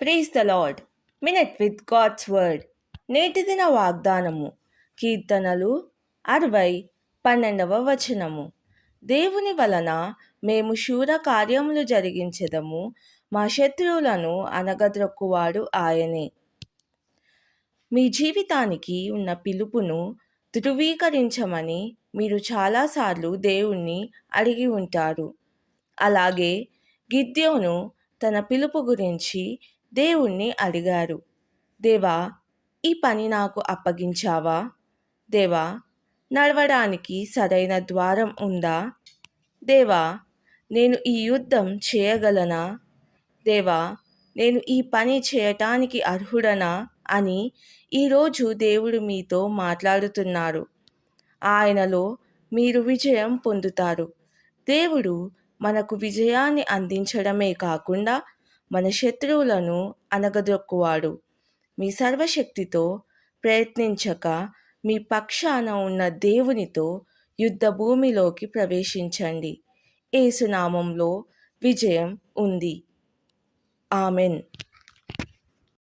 Praise the Lord. Minute with God's word. నేటి దిన వాగ్దానము. కీర్తనలు 60:12 దేవుని వలన మేము శూర కార్యములు జరిగించెదము, మా శత్రువులను అనగద్రొక్కువాడు ఆయనే. మీ జీవితానికి ఉన్న పిలుపును ధృవీకరించమని మీరు చాలాసార్లు దేవుణ్ణి అడిగి ఉంటారు. అలాగే గిద్యోను తన పిలుపు గురించి దేవుణ్ణి అడిగారు. దేవా, ఈ పని నాకు అప్పగించావా? దేవా, నడవడానికి సరైన ద్వారం ఉందా? దేవా, నేను ఈ యుద్ధం చేయగలనా? దేవా, నేను ఈ పని చేయటానికి అర్హుడనా అని ఈరోజు దేవుడు మీతో మాట్లాడుతున్నారు. ఆయనలో మీరు విజయం పొందుతారు. దేవుడు మనకు విజయాన్ని అందించడమే కాకుండా మన శత్రువులను అనగదొక్కువాడు. మీ సర్వశక్తితో ప్రయత్నించక మీ పక్షాన ఉన్న దేవునితో యుద్ధ భూమిలోకి ప్రవేశించండి. యేసు నామంలో విజయం ఉంది. ఆమెన్.